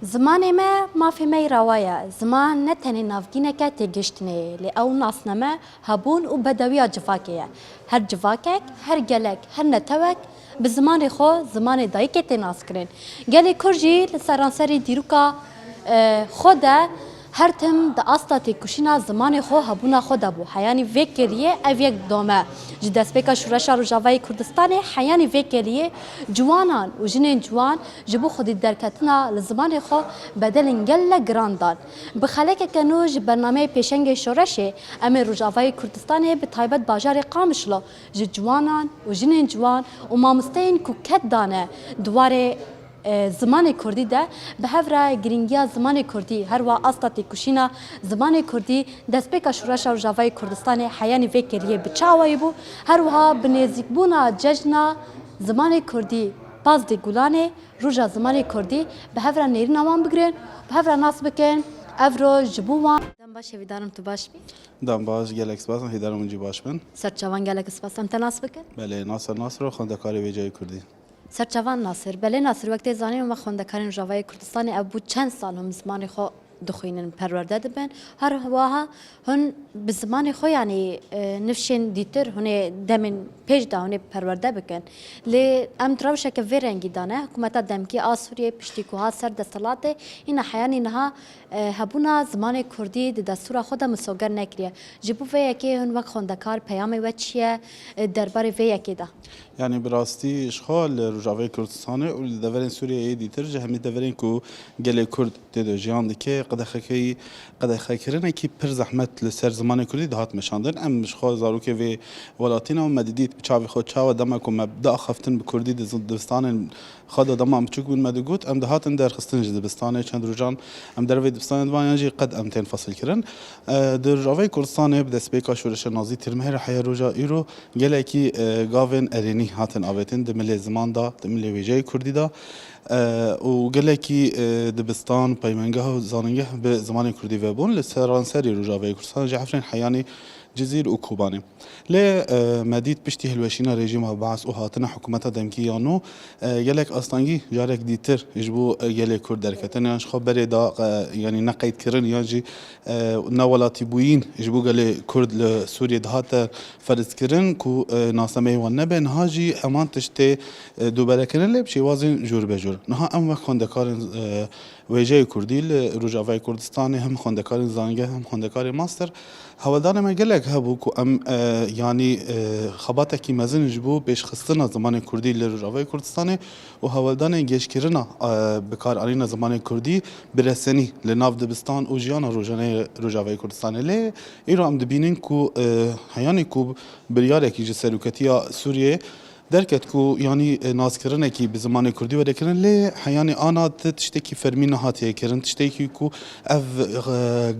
زمانê me mafê me yê rawaya ziman ne tenê navgîneke têgihiştinê ye lê ew nasname hebûn û bedewiya civakê ye. Her civakek, her gelek, her netewek bi zimanê xwe zimanê dayîkê tê naskirin. Gelê Kurd jî li seranserê dîroka xwe de her tim di asta têkuşîna zimanê xwe hebûna xwe de bû. Heyanî vê kêriyê ev yek dome. Ji destpêka Şûreşa Rojavayê Kurdistanê heyanî vê kêriyê ciwanan û jinên ciwan ji bo xwedî derketina li zimanê xwe bedelên gelek giran dan. Bi xelekeke nû ji bernameyê pêşengê Şoreşê em ê Rojavayê Kurdistanê bi taybet bajarê Qamişlo ji ciwanan û jinên ciwan û mamosteyên ku ket dane duwarê zimanê Kurdî de bi hevra girîngiya zimanê Kurdî herwa asta têkuşîna zimanê Kurdî destpêka Şûreşa Rojavayê Kurdistanê heyanî vê kêriyê bi çawayê bû herwiha bi nêzîkbûna cejna zimanê Kurdî Pazdê Gulanê roja zimanê Kurdî bi hevra nêrîna wan bigirin bi hevra nas bikin ev roj ji bo wan dem baş hêvîdarim tu baş bî دام باش gelek spas hêdarim min cî baş bin. serçavan gelek spas em te nas bikin Belê Nasir Nasir û xwendekarê Wêjeyê Kurdî. serçavan Nasir belê Nasir wek tê zanîn ve xwendekarên Rojavayê Kurdistanê ev bû çend sal hûn zimanê xwe dixwînin perwerde dibin her wiha hûn bi zimanê xwe yanî nifşên dîtir hûn ê demên pêş de hûn ê perwerde bikin lê em rewşeke vê rengî dane hikûmeta demkî a Sûriyê piştî ku hat ser desthilatê îna heyanî niha hebûna zimanê Kurdî di destûra xwe de misoger nekiriye ji bo vê yekê hûn wek xwendekar peyamê we çi ye derbarê vê yekê de Yani bi rastî işxal Rojavayê Kurdistanê û li deverên Sûriyeyê dîtir ji hemî deverên ku gelê Kurd tê de jiyan dike qedexekirinekî pir zehmet li ser zimanê Kurdî dihat meşandin. Em işxal zarokê vê welatîna û me didît bi çavê xwe çawa dema ku me biaxeftin bi Kurdî di dibistanên xwe de dema biçûk bûn me digot em dihatin derxistin ji dibistanê çend rojan em dervê dibistanê divan yan jî qed em tên fesil kirin. Di Rojavayê Kurdistanê bi destpêka Şûreşa Nazî Tirmihê heya roja îro gelekî gavên erênî hatin avêtin di milê ziman da di milê Wêjeyê Kurdî da û gelekî dibistan peymengeh û zanîngeh bi zimanê Kurdî vebûn li seranserê Rojavayê Kurdistanê ji hefrên heyanî Cizîr û Kobanê. Lê me dît piştî hilweşîna rejîma Baas û hatina hikûmeta demkîya nû gelek astangî carek dîtir ji bo gelê Kurd derketin yan ji xwe berê da yanî neqeydkirin yan jî newelatîbûyîn ji bo gelê Kurd li Sûriyê dihate ferizkirin ku nasnameyê wan nebe niha jî heman tiştê duberekirin lê bi şêwazên jûrbejûr. Niha em wek xwendekarên Wêjeyê Kurdî li Rojavayê Kurdistanê hem xwendekarên zanîngeh hem xwendekarên master hewldanê me gelek hebû ku em yanî xebatekî mezin ji bo pêşxistina zimanê Kurdî li Rojavayê Kurdistanê û hewldanê gêşkirina bikaranîna zimanê Kurdî bi resenî li nav dibistan û jiyana rojanê Rojavayê Kurdistanê lê îro em dibînin ku heyanî ku biryarekî ji seroketiya Sûriyê derket ku yanî naskirinekî bi zimanê Kurdî werekirin lê heyanî ana tiştekî fermî nehatiye kirin tiştekî ku ev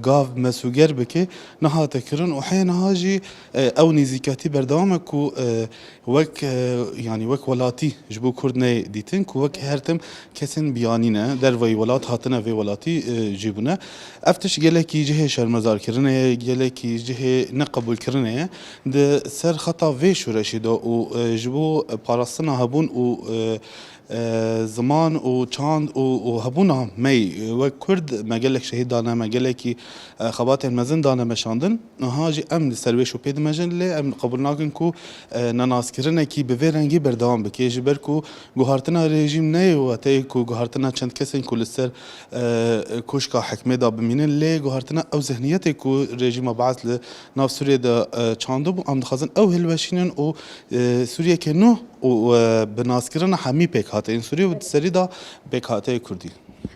gav mesûger bike nehate kirin û heye niha jî ew nêzîketî berdewam e ku wek yanî wek welatî ji bo Kurd nê dîtin ku wek her tim kesên biyanîne derveyî welat hatine vê welatî jî bûne. Ev tişt gelekî cihê şermezarkirinê ye gelekî cihê neqebûlkirinê ye di ser xeta vê şûreşî de û ji bo parastina hebûn û ziman û çand û hebûna mey wek Kurd me gelek şehîd dane me gelekî xebatên mezin dane meşandin niha jî em li ser wê şopê dimejin lê em qebûl nakin ku nenaskirinekî bi vê rengî berdewam bike ji ber ku guhartina rejîm neyê weteyê ku guhartina çend kesên ku li ser koşka hekmê da bimînin lê guhartina ew zihniyetê ku rejîma Baas li nav Sûriyê de çandibû em dixwazin ew hilweşînin û Sûriyekê nû û bi naskirina hemî pêk hateyên Sûrî û di serî da pêkhateyê Kurdî.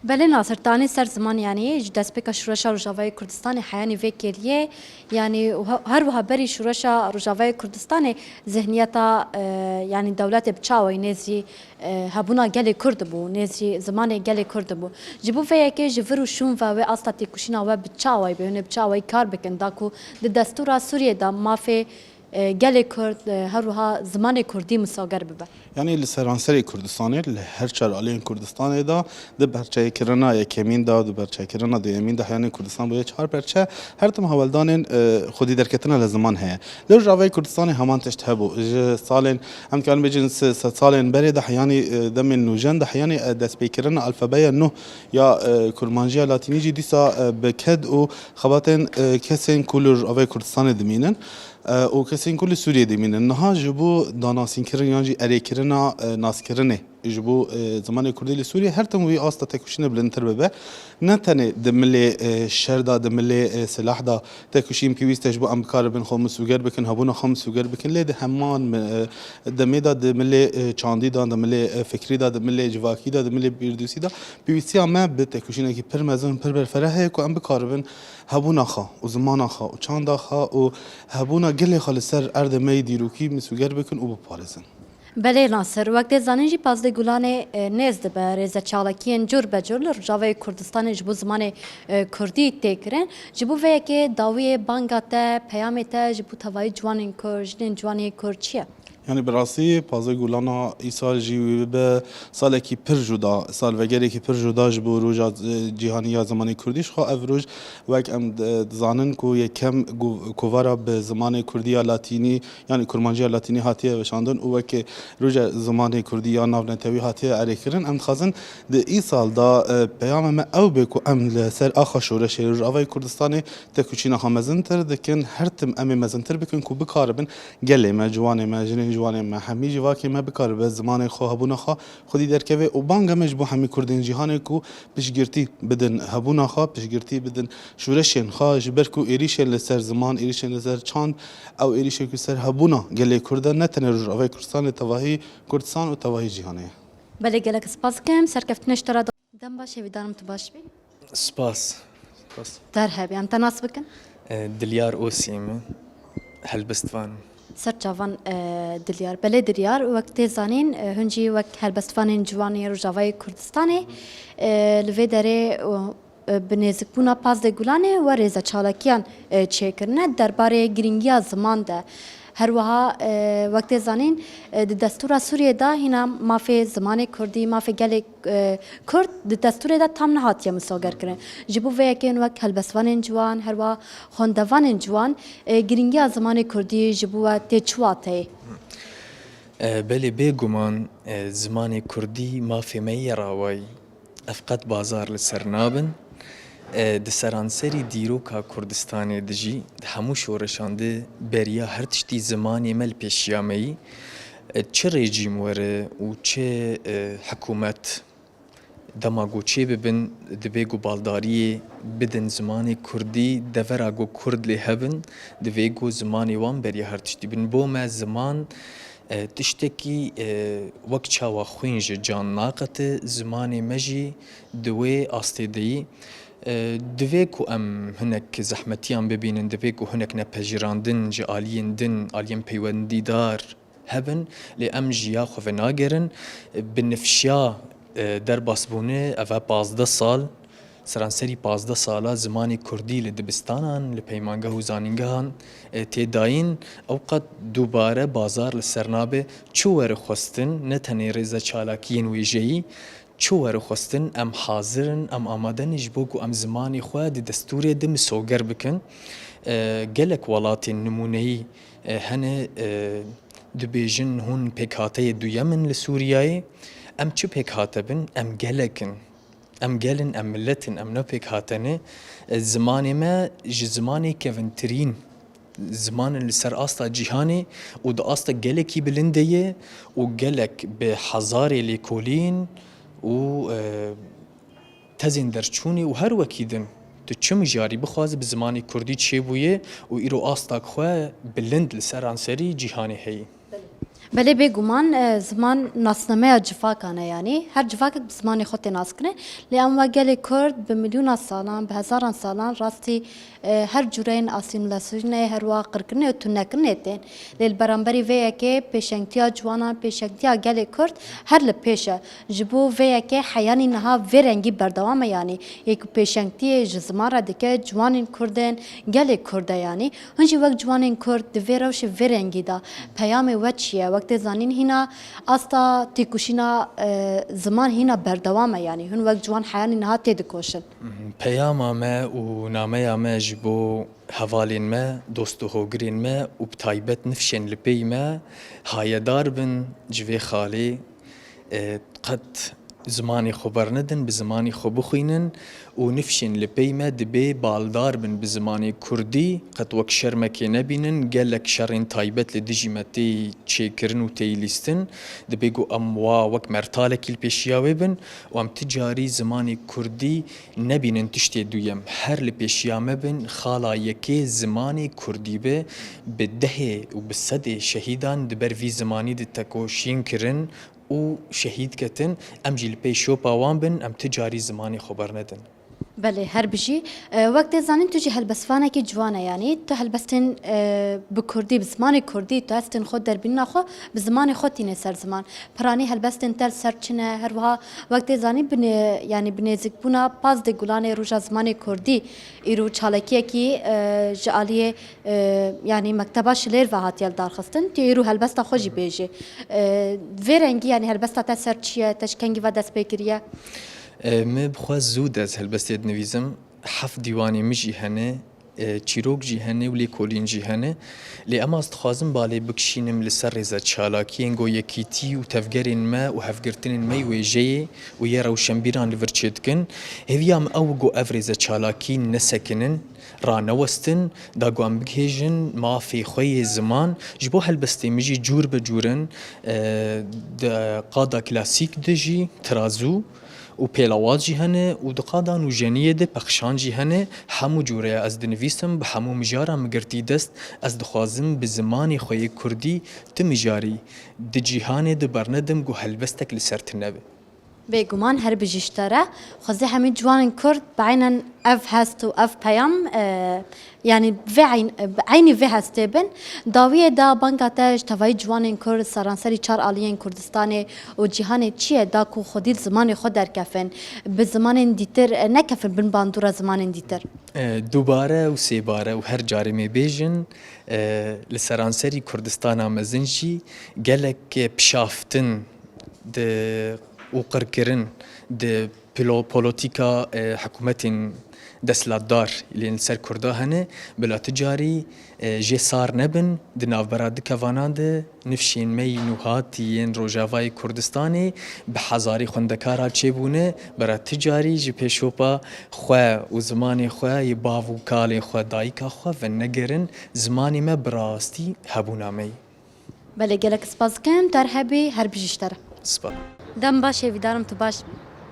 Belê Nasir tanî ser ziman yanî ji destpêka Şûreşa Rojavayê Kurdistanê heyanî vê kêriyê yanî her wiha berî Şûreşa Rojavayê Kurdistanê zihniyeta yanî dewletê bi çawayê nêzî hebûna gelê Kurd bû nêzî zimanê gelê Kurd bû ji bo vê yekê ji vir û şûn ve wê asta têkuşîna we bi çawayê bi hûn ê bi çawayê kar bikin da ku di destûra Sûriyê de mafê gelê Kurd heruha zimanê Kurdî misager bibe. Yani li seranserê Kurdistanê li her çar aliyên Kurdistanê da di berçeyekirina yekemîn da di berçeyekirina duyemîn de heyanê Kurdistan bûye çar berçe her tim heweldanên xwedî derketina li ziman heye. Li Rojavayê Kurdistanê heman tişt hebû. Ji salên em dikarin bêjin sed salên berê de heyanî demên nûjen de heyanî destpêkirina alfebeya nû ya kurmanciya latînî jî dîsa bi ked û xebatên kesên ku li Rojavayê Kurdistanê dimînin. û kesên ku li Sûriyê dimînin. Niha ji bo danasînkirin yan jî erêkirina naskirinê ji bo zimanê Kurdî li Sûriyê her tim wî asta têkuşînê bilindtir bibe. Ne tenê di milê şer da di milê silah da têkuşîn pîwîst e ji bo em bikaribin xwe misûger bikin hebûna xwe misûger bikin lê di heman demê da di milê çandî da di milê fikrî da di milê civakî da di milê bîrdûsî da pîwîstiya me bi têkuşînekî pir mezin pir berfere heye ku em bikaribin hebûna xwe û zimana xwe û çanda xwe û hebûna gelê xwe li ser erdê me yê dîrokî misûger bikin û biparêzin. Belê Nasir, wektê zanîn jî Pazdê Gulanê nêz dibe rêzeçalakiyên cur be cur li Rojavayê Kurdistanê ji bo zimanê Kurdî têkirin. Ji bo vê yekê dawiyê banga te, peyamê te ji bo tevahî ciwanên Kurd, jinên ciwanê Kurd çi ye? Yani bi rastî Pazdê Gulana îsal jî wî be salekî pir juda, salvegerekî pir juda ji bo roja cîhanî ya zimanê Kurdî xwe ev roj wek em dizanin ku yekem kovara bi zimanê Kurdî ya latînî yani kurmanciya latînî hatiye weşandin û wekê roja zimanê Kurdî ya navnetewî hatiye erêkirin em dixwazin di îsal da peyama me ew bê ku em li ser axa şoreşê Rojavayê Kurdistanê têkuşîna xwe mezintir dikin her tim em ê mezintir bikin ku bikaribin gelê me ciwanê me jinên ciwanê me hemî civakê me bikaribe zimanê xwe hebûna xwe xwedî derkeve û banga me ji bo hemî Kurdên cîhanê ku piştgirtî bidin hebûna xwe piştgirtî bidin şûreşên xwe ji ber ku êrîşên li ser ziman êrîşên li ser çand ew êrîşê ku ser hebûna gelê Kurd e ne tenê Rojavayê Kurdistanê tevahî Kurdistan û tevahî cîhanê ye. Belê gelek spas dikim serkeftinê ji te re dem baş hêvî darim tu baş bî. سپاس Derhebî em te nas bikin. دلیار اوسی من هلبستوان Ser çavan dilyar. Belê dilyar wektê zanîn hûn jî wek helbestvanên ciwanê Rojavayê Kurdistanê li vê derê bi nêzikbûna Pazdê Gulanê we rêzeçalakiyan çêkirine derbarê giringiya ziman de. Her wiha wektê zanîn di destûra Sûriyê da hîna mafê zimanê Kurdî, mafê gelê Kurd di destûrê de tam nehatiye misager kirin. Ji bo vê yekên wek helbestvanên ciwan, her wiha xwendevanên ciwan giringiya zimanê Kurdî ji bo we tê çiwa tê. بله بێگومان زمانی کوردی مافێمەی ڕاوای ئەفقەت بازار لەسەر نابن di seranserî dîroka Kurdistanê de jî di hemû şoreşandê beriya her tiştî zimanê me li pêşiya me yî çi rejîm were û çi hikûmet dema got çê bibin divê got baldariyê bidin zimanê Kurdî devera got Kurd lê hebin divê got zimanê wan beriya her tiştî bin bo me ziman tiştekî wek çawa xwên ji can naqete zimanê me jî di wê astêdeyî divê ku em hinek zehmetiyan bibînin divê ku hinek nepejirandin ji aliyên din aliyên peywendîdar hebin lê em jiya xwe ve nagerin bi nifşiya derbasbûnê ev e 15 sal seranserî 15 sala zimanê Kurdî li dibistanan li peymangeh û zanîngehan têdayîn ew qet dubare bazar li ser nabe çi were xwestin ne tenê rêzeçalakiyên wêjeyî çi were xwestin em hazirin em amade ne ji bo ku em zimanê xwe di destûrê de misoger bikin gelek welatên nimûneyî hene dibêjin hûn pêkhateyê duyemin li Sûriyayê em çi pêkhate bin em gelekin em gelin em milletin em ne pêkhatene zimanê me ji zimanê kevintirîn zimanên li ser asta cîhanê û di asta gelekî bilind de ye û gelek bi hezarê lêkolîn û tezên derçûnê û her wekî din tu çi mijarî bixwaze bi zimanê Kurdî çêbûye û îro asta xwe bilind li seranserî cîhanê heye. بله بگومان زمان ناسنامه جفاکانه یعنی هر جفاک بزمانی خود ناس کنه لیام وگل کرد به میلیون سالان به هزاران سالان راستی هر جورین آسیمولاسیون هر واقع کنه و تو نکنه تین لیل برانبری ویا که پیشنگتیا جوانان پیشنگتیا گل کرد هر لپیشه جبو ویا که حیانی نها ورنگی بردوام یعنی یک پیشنگتی جزمان را دکه جوانین کردن گل کرده یعنی هنچی وقت جوانین کرد دویروش ورنگی دا پیام وچیه وقت زانین هینا استا تیکوشینا زمان هینا بردوامه یعنی هن وقت جوان حیانی نها تید کوشن پیام ما و نامه ما جبو هوالین ما دوستو هوگرین ما و بتایبت نفشن لپی ما هایدار بن جوی خالی قد زمانی خبر ندن به زمانی خو بخوینن و نفشن لپی ما دبی بالدار بن به زمانی کردی قد وک شرمکی نبینن گلک شرین تایبت لدیجیمتی چیکرن و تیلیستن دبی گو اموا وک مرتالکی الپیشیاوی بن و ام تجاری زمانی کردی نبینن تشتی دویم هر لپیشیامه بن خالا یکی زمانی کردی به ده و بصد شهیدان دبر وی زمانی دی تکوشین کرن و شهید کتن ام جیل پی شوپاوان بن ام تجاری زمانی خبر ندن بله هر بشی وقت زانین تو جی هلبسفانه کی جوانه یعنی تو هلبستن بکردی بزمان کردی تو هستن خود در بین خو بزمان خود تینه سر زمان پرانی هلبستن تر سرچنه هر وها وقت زانی بن یعنی بنزیک بونا پاز د گلان روز زمان کردی ایرو چالکی کی جالیه یعنی مکتبه شلر و هاتیل دارخستن تو ایرو هلبستا خوشی بیجه ورنگی یعنی هلبستا تا سرچیه تشکنگی و دست بگیریه ما بخواست زود از هلبستید نویزم 7 دیوانی مجی هنه چیروک جی هنه و لیکولین جی هنه لی اما استخوازم بالی بکشینم لسر رزا چالاکی انگو یکیتی و تفگرین ما و هفگرتنین ما ویجه و یه روشنبیران لورچید کن هیویام او گو اف رزا چالاکی نسکنن رانوستن دا گوام بگهیجن ما فی خوی زمان جبو هلبستی مجی جور بجورن دا قادا کلاسیک دجی ترازو و پیلاوات جی هنه و دقادان و جنیه ده پخشان جی هنه همو جوره از دنویسم به همو مجارم مگرتی دست از دخوازم به زمانی خوی کردی تمجاری ده جیهانه ده برندم گو هلبستک لسرت نبه بگومان هر بجشتره خزی همین جوان کرد بعینن اف هست و اف پیام یعنی عینی وی هسته بن داویه دا بانگاتش توای جوان کرد سرانسری 4 آلیین کردستان و جهان چیه دا کو خودی زمان خود در کفن به زمان دیتر نکفن بن باندورا زمان دیتر دوباره و سه باره و هر جاری می بیجن لسرانسری کردستان آمزنجی گلک پشافتن ده وقركرن د بوليتيكا حكومت دسلاتدار اللي نسر كردا هنه بلا تجاري جي صار نبن د نافبراد كوانان د نفشين مي نوهاتين روجاواي كردستاني بحزاري خوندكارا چيبونه برا تجاري جي پيشوبا خو و زماني خو يباو كالي خو دايكا خو ونگرن زماني ما براستي هبونا مي بله گلک سپاس کم در هبی هر بجشتره سپاس دم باشه ویدارم تو باش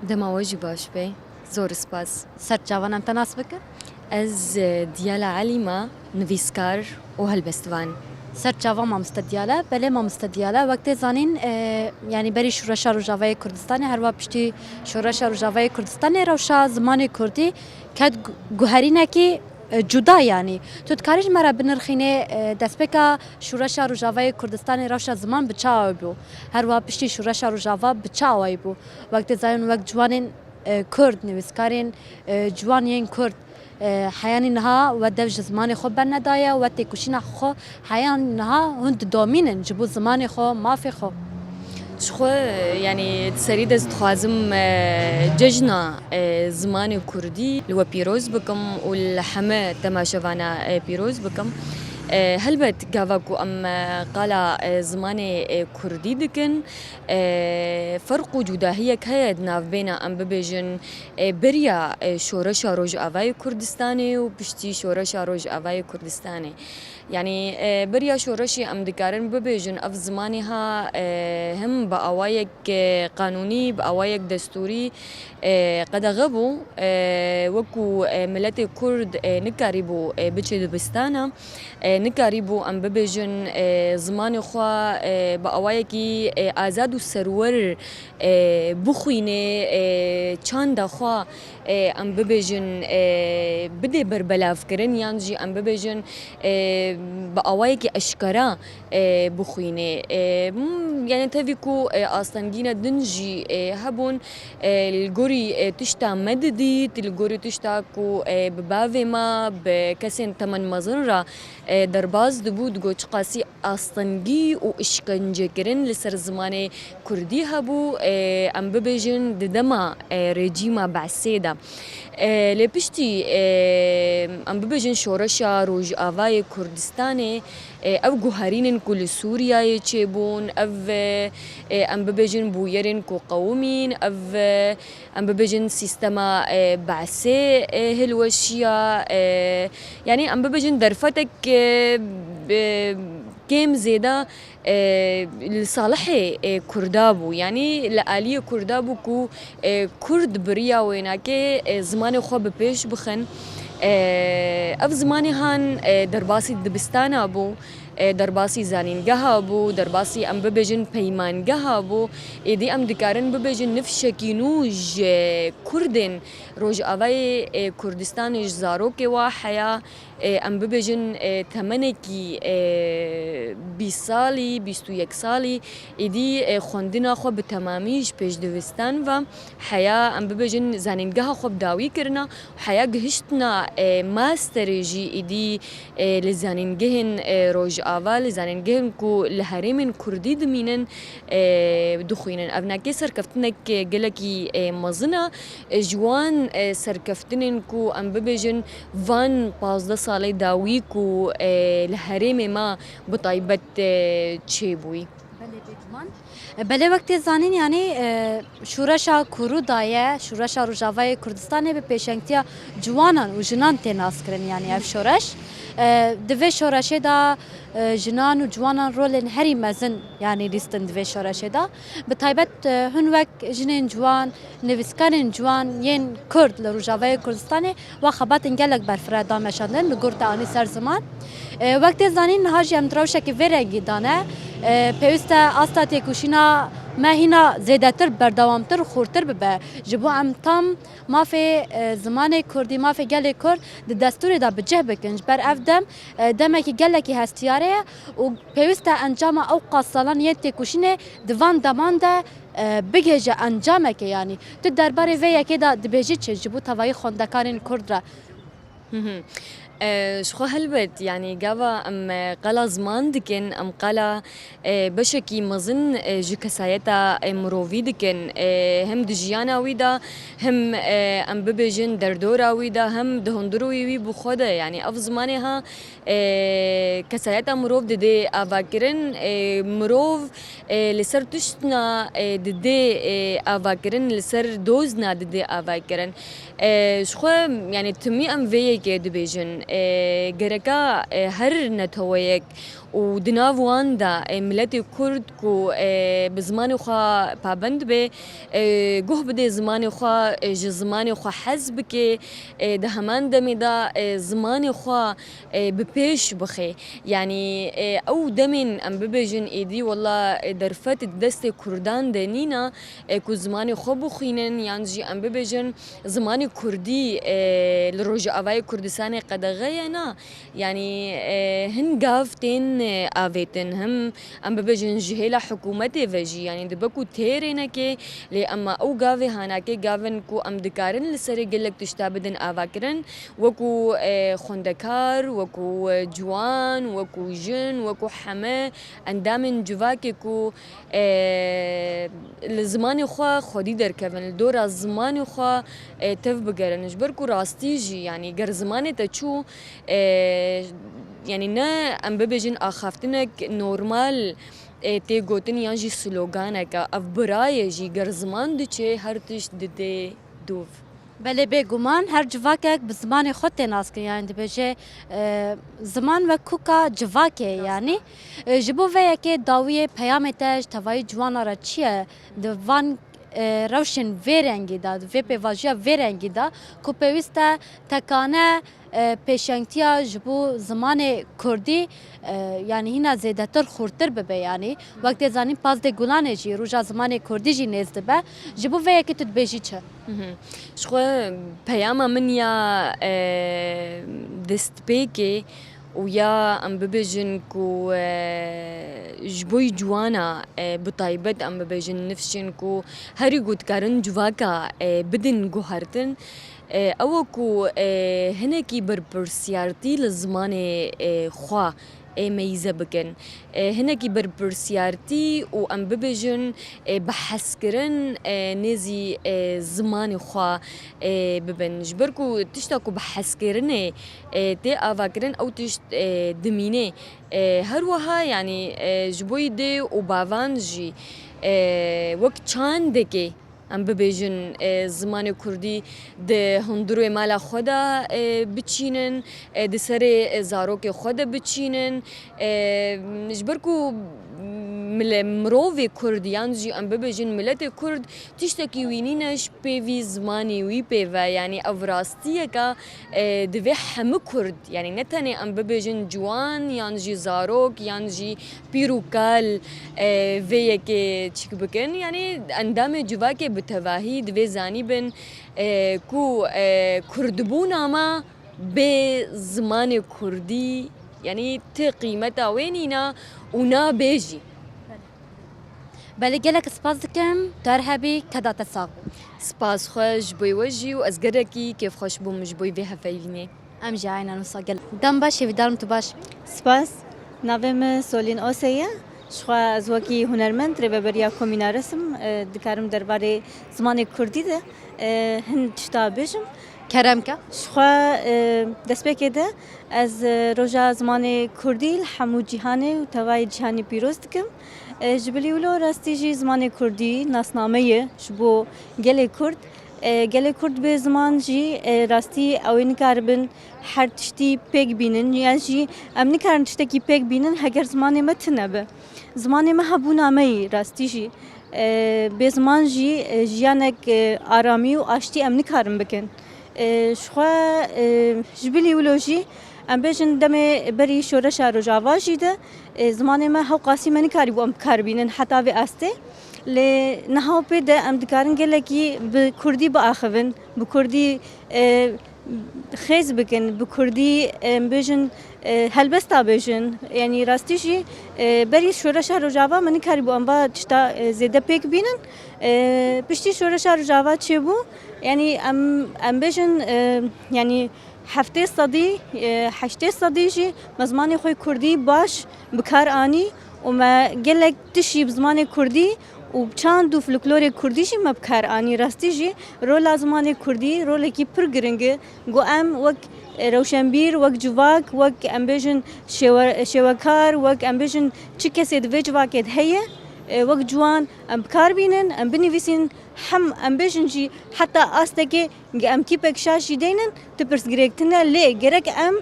دماوجی باش بی زور سپاس سر جوانم تناس بکر از دیالا علیما نویسکار و هلبستوان سر جوان ما مستدیاله بله ما مستدیاله وقتی زانین یعنی بری شورش روجاوای کردستان هر وقت پشتی شورش روجاوای کردستان روشا زمان کردی کد گوهرینه کی جدا یعنی تو تکاریش مرا بنرخینه دست بکا شورش روجاوای کردستان روشا زمان بچاوی بو هر وقت پشتی شورش روجاوا بچاوی بو وقتی زاین وقت جوانین کرد نویسکارین جوانین کرد حیانی نها و دوج زمان خو برندایا و تکوشین خو حیان نها هند دومینن جبو زمان خو مافی خو شخو يعني تسريد از تخوازم ججنا زمان كردي لو بيروز بكم والحما تماشوانا بيروز بكم هلبت قافاكو أم قال زمان كردي دكن فرق وجوده هي كهيد ناف بينا أم ببيجن بريا شورشا روج أفاي كردستاني وبشتي شورشا روج أفاي كردستاني يعني بريا شورشي أم دكارن ببيجن أف زمانها هم بأوايك قانوني بأوايك دستوري قد غبو وكو ملت كرد نكاريبو بچه دبستانا نکاری بو ام ببیجن زمان خوا با آوایی کی آزاد و سرور بخوینه چند خوا ام ببیجن بده بربلاف کرن یان جی ام ببیجن با آوایی کی اشکرا بخوینه يعني تفيكو أصلاً دنجي هبون الجوري تشتا مددي الجوري تشتا كو ببافي ما بكسين تمن مزنرة درباز دبود جوش قاسي أصلاً وإشكنجة كرن لسر زمان كردي هبو أم ببيجن ددما رجيما بعسيدا لبشتي ام ببیجن شورشا روج آوای کردستانه او گوهرین کل سوریای چه بون او ام ببیجن بویرین کو قومین او ام ببیجن سیستما بعثه هلوشیا يعني ام ببیجن درفتك كم زيادة لصالح كردابو يعني لآلية كردابو كو كرد بريا ويناك زمان خو ببيش بخن اف زماني هان درباسي دبستان ابو درباسي زانين جهابو درباسي ام ببيجن بيمان جهابو ايدي ام دكارن ببيجن نفشكي نوج كردن روج اوي كردستان زاروكي واحيا ام ببیجن تمنکی 20 سالی 21 سالی ایدی خوندنا خو به تمامیش پیش دوستان و حیا ام ببیجن زنینگاه خو داوی کرنا حیا گهشتنا ماستر جی ایدی لزنینگهن روج اول زنینگهن کو لهرم کردی دمینن دخوینن ابناکی سرکفتنک گلکی مزنا جوان سرکفتنن کو ام ببیجن وان 15 سالی داویک و الهرم ما بطایبت چه بوی بله وقتی زانین یعنی شورشا کرودایه شورشا روجاوای کردستان به پیشنگتیا جوانان و جنان تناس کرن یعنی اف شورش دوی شورشه دا جنان و جوانان رولن هری مزن یعنی لیستن دوی شورشه دا به طایبت هن وقت جنین جوان نویسکان جوان ین کرد لروجاوای کردستان و خبات انگلک برفره دامشاندن لگرد آنی سر زمان وقتی زانین هاجی ام دروشه که ویرگی دانه پیوسته آستا تکوشینا ما هنا زیادتر بردوامتر خورتر ببه جبو ام تام ما في زمان كردي ما في قال كرد الدستور دا بجه بكنج بر افدم دمك قال لك هستياره و بيوستا انجام او قاصلان يتكوشينه دوان دمانده بگهجه انجامك يعني تدرباري ويا كده دبيجي جبو توای خوندکان کرد را شخو هلبت يعني جابا ام قلا زمان دكن ام قلا بشكي مظن جو كسايتا مروفي دكن هم دجيانا ويدا هم ام ببجن دردورا ويدا هم دهندروي وي بخوده يعني اف زمانها كسايتا مروف ددي افاكرن مروف لسر تشتنا ددي افاكرن لسر دوزنا ددي افاكرن شخو يعني تمي ام في كي دبيجن گرکا هر نتویک و دناوان دا ملت کرد کو بزمان خوا پابند به گوه بده زمان خوا زمان خوا حزب که ده همان دمی دا زمان خوا بپیش بخی یعنی او دمین ام ببیجن ایدی والله درفت دست کردان دنینا کو زمان خوا بخینن یعنی جی ام ببیجن زمان کردی لروج آوای کردستان قدغینا یعنی هن گافتین آویتن هم ام ببیجن جهلا حکومت وجی یعنی دبکو تیرینه که لی اما او گاوی هانا که گاون کو ام دکارن لسری گلک تشتابدن آواکرن وکو خوندکار وکو جوان وکو جن وکو حمه اندامن جواکی کو لزمان خوا خودی در کون دور زمان خوا تف بگرنش برکو راستی جی یعنی گر زمان تچو يعني نا ام ببجن اخافتنك نورمال تي گوتن یا جی سلوگانك اف براي جي گرزمان دچه هر تش دده دوف بله بگومان هر جواکک به زمان خود تناس که یعنی بجه زمان و کوکا جواکه یعنی جبو ویا که داوی پیام تاج توای جوانا را چیه دوان روشن وی رنگی داد وی پیواژیا وی رنگی دا کو پیوسته تکانه پیشنگتیا جبو زمان کردی یعنی هینا زیدتر خورتر ببه یعنی وقتی زنی پاز ده گلانه جی روژا زمان کردی جی نزد به جبو وی یکی تد بیجی چه؟ شخو پیام من یا دست پیکی و یا ام ببیجن کو جبوی جوانا بطایبت ام ببیجن نفسشن کو هری گود کارن جواکا بدن گوهرتن او کو هنکی برپرسیارتی لزمان خوا ميزة بكن هناكي بربرسيارتي و ام ببجن بحث كرن نزي زمان خوا ببن جبركو تشتاكو بحث كرن تي افاكرن او تشت دمينه هروها يعني جبوي دي و باوانجي وقت چان دكي ام ببیجن زمان کردی ده هندروی مالا خدا بچینن ده سر زاروک خدا بچینن جبرکو مروی کردیان جی ام ببیجن ملت کرد تشتکی وینینش پیوی زمانی وی پیوه یعنی افراستیه که دوی همه کرد یعنی نتنه ام ببیجن جوان یان جی زاروک یان جی پیروکال ویه که چک بکن یعنی اندام جوا که بتواهی دوی زانی بن کو کردبون اما به زمان کردی یعنی تی قیمت وینینا اونا بیجی بله گلک سپاس دکم ترهبی کدات ساق سپاس خوش بوی وجی و از گرکی کیف خوش بومش بوی به هفایلینه ام جاینا نساگل دم باش ویدارم تو باش سپاس ناویم سولین آسیه شخوا از وکی هنرمند رببریا کومینا رسم دکارم درباره زمان کردی ده هند شتا بیشم کرم که شخوا دست بکده از روژا زمان کردی همو جهانی و توای جهانی پیروز دکم جبلی ولو راستی جی زمان کردی ناسنامه شبو گل کرد گل کرد به زمان جی راستی اوین کاربن هر تشتی پیگ بینن یا جی امنی کارن تشتی پیگ بینن هگر زمان متنه به زمان ما هبونامه راستی جی به زمان جی جیانک آرامی و آشتی امنی کارن بکن شخوا جبلی ولو جی ام بیشن دم بری شورش روجاوا جیده زمان ما هاو قاسی منی کاری بو ام کاربینن حتی به استه ل نهاو بده ام دکارن گله کی به کردی با آخون به کردی خیز بکن به کردی بیشن هلبستا بیشن یعنی راستیشی بری شورش روجاوا منی کاری بو ام با تشتا زیده پیک بینن پشتی شورش روجاوا چه بو یعنی ام بیشن یعنی هفته صدی هشته صدی جی مزمان خوی کردی باش بکار آنی و ما گلک تشی بزمان کردی و چند دو فلکلور کردی جی ما بکار آنی راستی جی رول زمان کردی رول کی پر گرنگه گو ام وک روشنبیر وک جواک وک ام بیشن شوکار وک ام بیشن چی کسی دوی جواکت هیه وقت جوان ام بکار بینن ام بنویسین هم ام بیشن جی حتی آسته ام تیپک شاشی دینن تپرس گرگتنه لی گرگ ام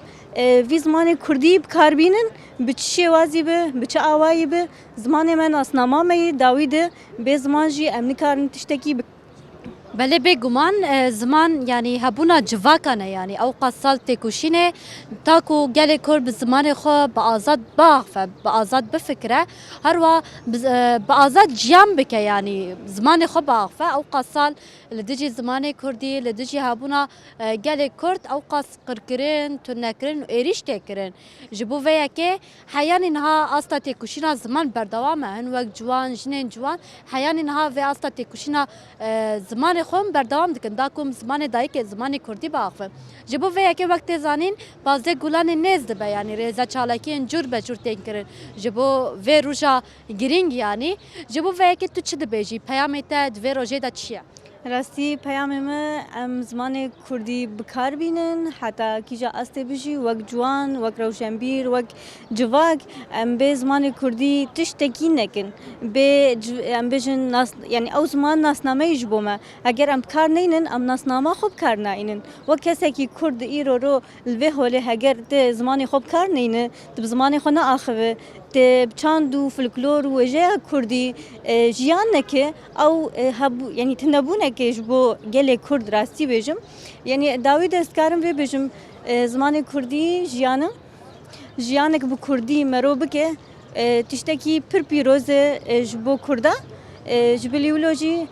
وی زمان کردی بکار بینن بچه وازی به بچه آوایی به زمان من اسنامه می داویده به زمان جی ام نکارن تشتکی بله بگمان زمان یعنی هبونا جواکانه یعنی اوقات سال تکوشینه تاکو گله کر به زمان خو با آزاد باغ با آزاد بفکره هر و با آزاد جیام بکه یعنی زمان خو باغ اوقات سال لدیجی زمان کردی لدیجی هبونا گله کرد اوقات قرکرین تنکرین و ایریش تکرین جبو ویا که حیان اینها استا تکوشینا زمان بردوامه هن وقت جوان جنین جوان حیان اینها و استا تکوشینا زمان خون بردوام دکن داکم زمان دایی که زمان کردی باخفه جبو ویا که وقت زانین بازده گلان نزد به یعنی رضا چالاکی انجور به جور تین کرن جبو و روجا گرینگ یعنی جبو ویا که تو چه دبیجی پیامت و روجه دا چیه راستی پیام ما ام زمان کردی بکار بینن حتی کیجا استه بجی وک جوان وک روشنبیر وک جواگ ام به زمان کردی تشتکی نکن به ام بجن ناس یعنی او زمان ناسنامه یجبومه اگر ام کار نینن ام ناسنامه خوب کار نینن وک کسی کی کرد ایرو رو الوه هوله اگر ته زمان خوب کار نینه ته زمان خو نه آخوه بچاند و فلکلور و جه کردی جیان نکه او هبو یعنی تنبونه که جبو گله کرد راستی بجم یعنی داوی دستکارم و بجم زمان کردی جیانک بو کردی مرو بکه تشتکی پر پیروزه جبو کرده جبلیولوژی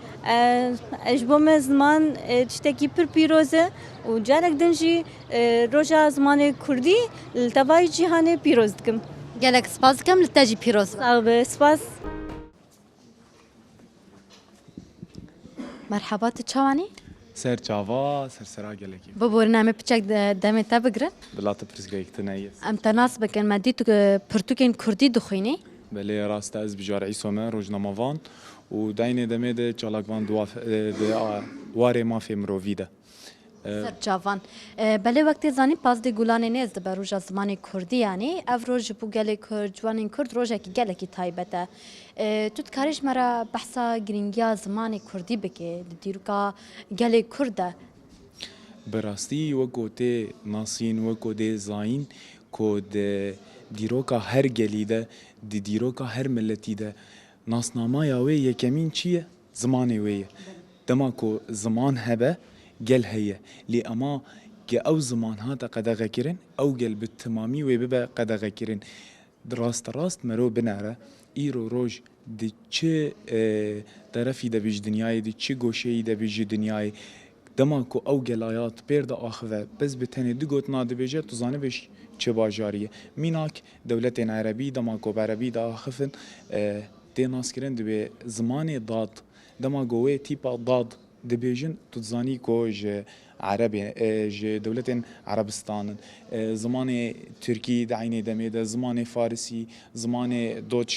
جبو زمان تشتکی پر پیروزه و جارک دنجی روزا زمان کردی التوای جهان پیروز دکم گلک سپاس کم لتجی پیروز صعب سپاس مرحبا تچوانی سر چاوا سر سرا گلکی ببورنامه بچک دمه تا بگرن بلات پرسگایک تنایس ام تناس بکن مدی تو پرتوکین کردی دخوینی بله راست از بجار عیسومه روزنامه‌وان و داینه دمه ده چالاکوان واره مافی مروویده سر جوان بله وقتی زانی پاس دی گولانه نیز ده بر روزا زمان کردی یعنی او روز بو گله کرد جوانین کرد روزا کی گله کی تایبته تو تکارش مرا بحثا گرینگیا زمان کردی بکه دیروکا گله کرده براستی وکو ته ناسین وکو ده زاین کود دیروکا هر گلیده دیروکا هر ملتی ده ناسنامه یاوی یکمین چیه زمانی ویه دما کو زمان هبه گل هیه لی اما که او زمان ها تا قدغه کرن او گل بالتمامی و ببا قدغه کرن راست مرو بناره ایرو روش دی چه طرفی ده بیج دنیای دی چه گوشه ده بیج دنیای دما کو او گلایات پرد آخوه بس بتنی دو گوت ناده بیجه تو زانه بیش چه باجاریه میناک دولت عربی دما کو عربی ده آخفن دی ناس کرن دی زمان داد دما گوه تیپا داد دبیجن تزانی کوج عربی ج دولت عربستان زمان ترکی دعینه دمیده زمان فارسی زمان دوچ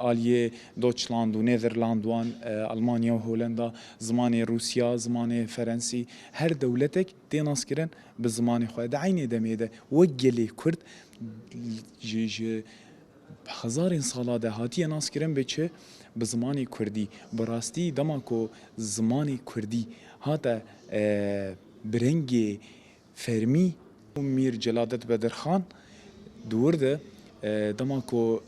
آلیه دوچلاند و نیدرلاند وان آلمانیا و هولندا زمان روسیا زمان فرانسی هر دولتک دیناس کرن به زمان خود دعینه دمیده وگلی کرد ج هزار ساله ده هاتی ناس کرن به چه به زمانی کردی براستی دما کو زمانی کردی هاتا برنگی فرمی میر جلادت بدرخان دورده دما کو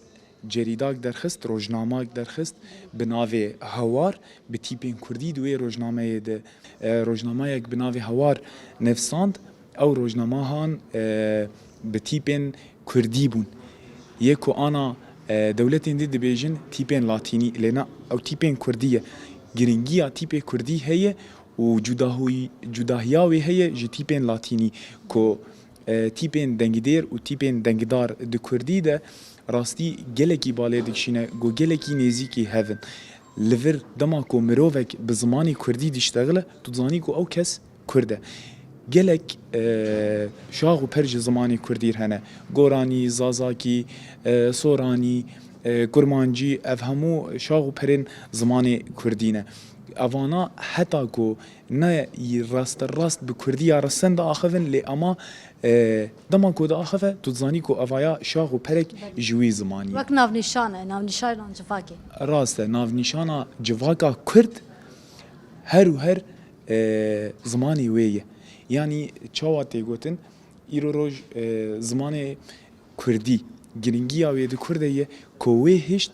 جریداک درخست روزنامه درخست به ناو هوار به تیپین کردی دوی روزنامه ده روزنامه یک به ناو هوار نفساند او روزنامه هان به تیپین کردی بون یکو آنا دولتین دی دبیجن تیپین لاتینی لینا او تیپین کردیه گرینگیا تیپ کردی هیه و جداهیاوی هیه جی تیپین لاتینی کو تیپین دنگدیر و تیپین دنگدار د کردی ده راستی گلکی باله دکشینه گو گلکی نزیکی هفن لور دما کو مروفک به زمانی کردی دیشتغله تو زانی کو او کس کرده gelek şağı perj zamanı Kurdir hene Gorani, Zazaki, Sorani, Kurmanci ev hemû şağı perin zamanı Kurdine. Avana heta ku ne rast bi Kurdiya rastan da axivin li ama dema ku da axive tu zani ku avaya şağı perek jwi zamanı. وەک ناونیشانە ناونیشان civakê. Rast e navnîşana civaka Kurd her û her zamanı wê ye. Yani çawa têgotin îro roj zimanê Kurdî giringiya wê di Kurdê ye ku wê hişt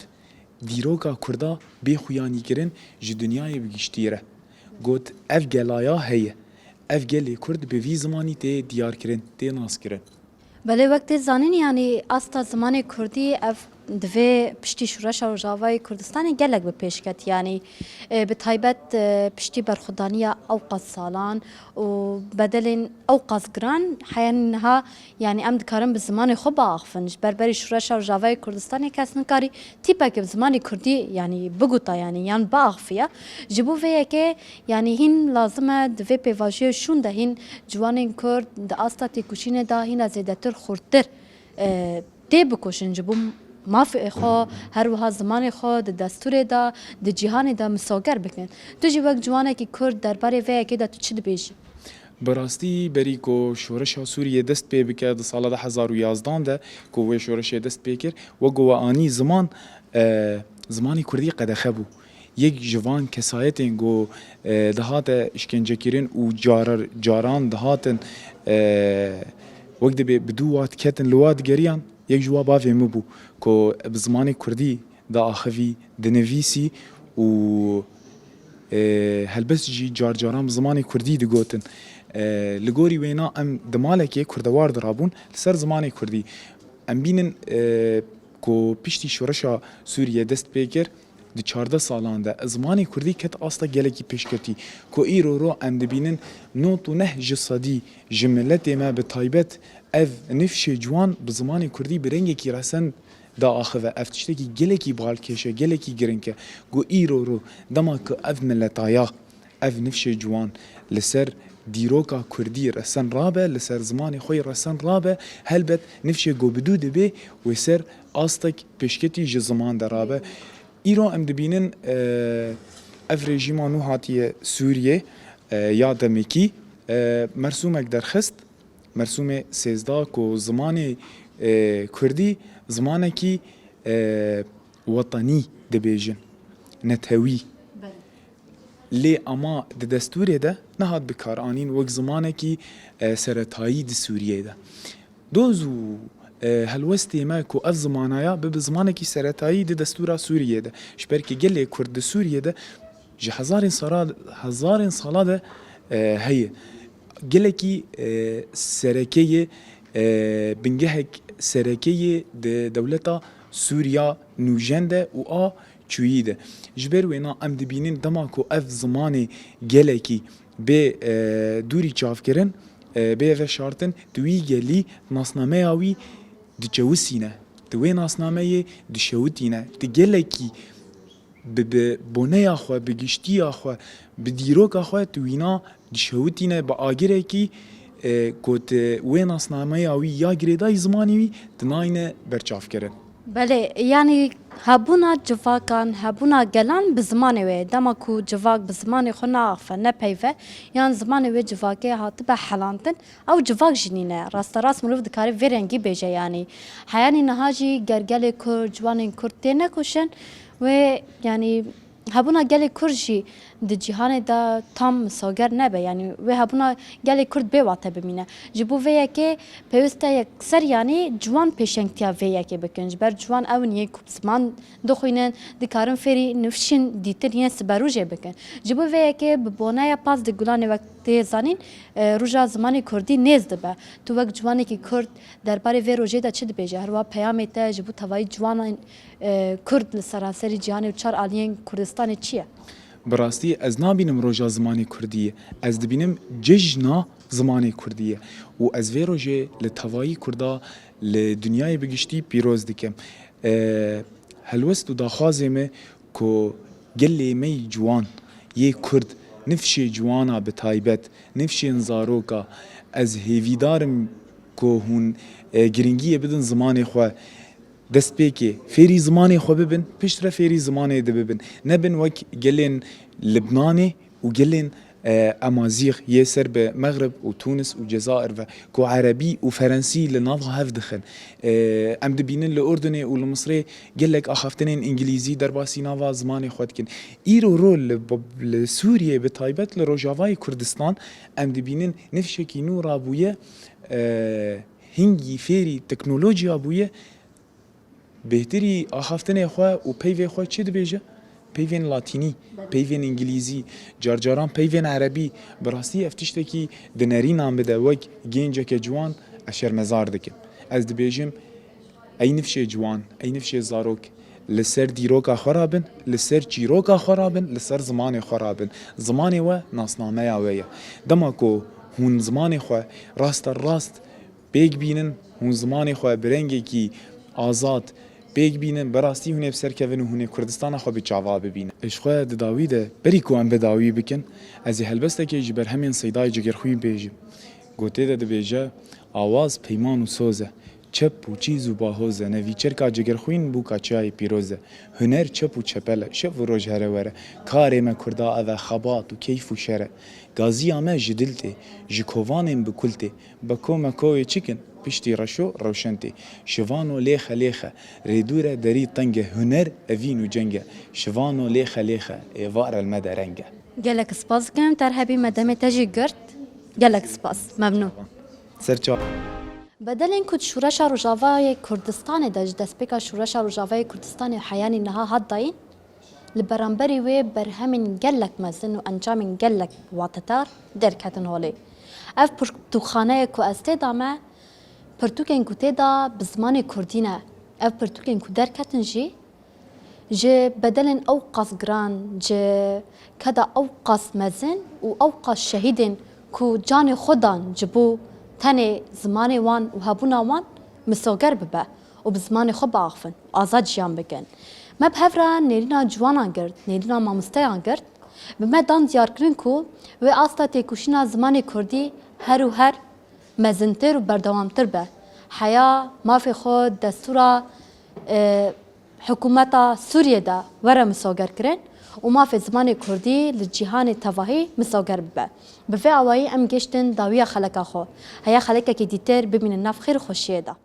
dîroka Kurda bêxuyanîkirin ji dunyayê bigiştî re. Got ev gelaya heye. Ev gelê Kurd bi vî zimanî tê diyarkirin, tê naskirin. بله وقت زانین یعنی استا زمان کردی اف دوی پشتی شورش و جاوای کردستان گلک به پیشکت یعنی به تایبت پشتی برخودانیا اوقات سالان و بدلین اوقات گران حینها یعنی ام دکارم به زمان خوب آخفنش بربری شورش و جاوای کردستان کسن کاری تیپا که زمان کردی یعنی بگوتا یعنی با آخفیه جبو ویه که یعنی هین لازمه دوی پیواجی شون ده هین جوانین کرد ده استا تیکوشین ده هین از ایدتر خوردتر دی بکشن جبو مافی خو هر وها زمان خو د دستور دا د جهان دا مساگر بکن تو جی وقت جوانه کی کرد درباره وی که دا تو چی دبیجی براستی بری کو شورش سوریه دست پی بکه د سال 2011 ده کو و شورش دست پی کر و گو آنی زمانی کردی قدخه بو یک جوان کسایتین گو دهات اشکنجه کرین و جاران دهاتن وقت بدو وات کتن لواد گریان یک جواب آفه مبو که بزمانی کردی دا آخوی دنویسی و هلبس جی جاران بزمانی کردی دگوتن لگوری وینا ام دمالکی کردوار درابون لسر زمانی کردی ام بینن که پیشتی شورشا سوریه دست پیکر دی 14 سالان ده زمانی کردی کت آستا گلکی پیشکتی که ایرو رو ام دبینن نوت و نه جسادی جملت ما به تایبت اف نفش جوان بزمانی کردی برنگی کی رسن دا آخوه افتشتکی گلکی بالکشه گلکی گرنکه گو ایرو رو دما که اف ملتایا اف نفش جوان لسر دیروکا کردی رسن رابه لسر زمانی خوی رسن رابه هلبت نفش گو بدو دبی و سر آستک پیشکتی جزمان درابه ایران ام دبینن اف رژیما نو هاتیه سوریه یا دمکی مرسومک درخست مرسوم سیزده کو زمان کردی زمانه کی وطنی دبیجن نتوی لی اما د دستوری ده نهاد بکار آنین وک زمانه کی سرطایی د سوریه ده دوزو هلوستی ما کو اف زمانایا به زمانه کی سرطایی د دستورا سوریه ده شبر کی گلی کرد سوریه ده ج هزار ساله ده هي گلکی سرکیه بنگهک سرکیه د دولتا سوریا نوجنده و آ چویده جبر وینا ام دبینین دما کو اف زمانی گلکی به دوری چاف کرن به و شارتن دوی گلی ناسنامه آوی دی چوسینه دوی ناسنامه دی شوتینه دی گلکی به بونه آخوا به گشتی آخوا به دیروک آخوا دوینا دی شوتینه با آگره کی کت وی ناسنامه آوی یا گریدای زمانی وی دناینه برچاف کرن بله یعنی هبونا جواکان هبونا گلان بزمان وی دما کو جواک بزمان خو ناخفه نه پیوه یان زمان وی جواکه هات به حلانتن او جواک جنینه راست ملوف دکاری ورنگی بیجه یعنی حیانی نهاجی گرگل کر جوان کرد نکوشن و یعنی هبونا گل کرجی د جهان دا تام ساگر نبه یعنی و هبونا گل کرد به واته بمینه جبو ویا که پیوسته یکسر یعنی جوان پیشنگتیا ویا که بکنج بر جوان او نیه زمان دخوینن دکارن فری نفشین دیتر یه سبروجه بکن جبو ویا که ببونه یا پاس د گلان وقت زانین روزا زمانی کردی نیز دبه تو وقت جوانی که کرد درباره وی روزه دا چه دبیجه هر وا پیامه تا جبو توای جوان کرد لسراسری جهان و چار آلین کردستان چیه براستی از نبینم روزا زمانی کردیه از دبینم ججنا زمانی کردیه و از وی روزه لتوایی کردا لدنیای بگشتی پیروز دکم هلوست و داخوازمه که گلی می جوان یه کرد نفشی جوانا به تایبت نفشی انزاروکا از هیویدارم که هون گرنگیه بدن زمانی خواه دست پیکی فیری زمانی خو ببین پشتره فیری زمانی ده ببین نبین وک گلین لبنانی و گلین امازیغ یه سر به مغرب و تونس و جزائر و کو عربی و فرنسی لناظها هف دخن ام دبینن لأردنی و لمصری گلک آخفتنین انگلیزی در باسی ناوا زمانی خود کن ایرو رو لسوریه به تایبت لروجاوای کردستان ام دبینن نفشکی نورا بویه هنگی فیری تکنولوژیا بویه بهتری آخفتن خواه و پیوی خواه چی دبیجه؟ پیوین لاتینی، پیوین انگلیزی، جارجاران پیوین عربی براستی افتشتکی دنری نام بده وک گینجه که جوان اشر مزار دکم از دبیجم ای نفش جوان، ای نفش زاروک لسر دیروکا خرابن، لسر چیروکا خرابن، لسر زمان خرابن زمانی و ناسنامه اویه دما کو هون زمانی خواه راست بیگ بینن هون زمانی خواه برنگی کی آزاد بیگ بینن براستی هونه بسر کون و هونه کردستان خو بچاوا ببینن اشخواه داوی ده بری کو ام بداوی بکن از هلبسته که جبر همین سیدای جگرخوی بیجم گوته ده بیجه آواز پیمان و سوزه چپ و چیز و باهوزه نوی چرکا جگرخوین بو کاچای پیروزه هنر چپ و چپله شف و روش هره وره کار ما کردا اوه خبات و کیف و شره گازی آمه جدلته جکوانیم بکلته بکو مکوی چیکن پشتی رشو روشنتی شوانو لیخه لیخه ریدوره دری تنگه هنر اوینو جنگه شوانو لیخه لیخه ایوار المدرنگه گلک سپاس کم ترهبی مدام تجی گرد گلک سپاس ممنون سرچا بدل اینکه شورش روجاوای کردستان داج دستپیکا شورش روجاوای کردستان حیانی نها هات داین لبرانبری و برهمین گلک مزن و انجامین گلک واتتار درکتن هولی اف پرتوخانه کو استدامه پرتوکن کو تدا بزمان کردینه اف پرتوکن کو درکتن جي بدل أوقاس جران جي كذا أوقاس مزن وأوقاس شهيدين كو جاني خدان جبو تاني زماني وان وهابونا وان مسوغر ببا وبزماني خب عغفن وآزاد جيان بكن ما بهفرا نيرينا جوانا گرد نيرينا مامستيان گرد بما دان ديار کرن كو و آستا تيكوشينا زماني كردي هر و هر مزنتر و بردوامتر به حياة ما في خود دستورا حکومتا سوریه دا وره مساگر کرن و ما في زمان کردی لجهان تواهی مساگر ببه بفه اوایی ام گشتن داویا خلقا خو هیا خلقا که دیتر ببینن نف خیر خوشیه دا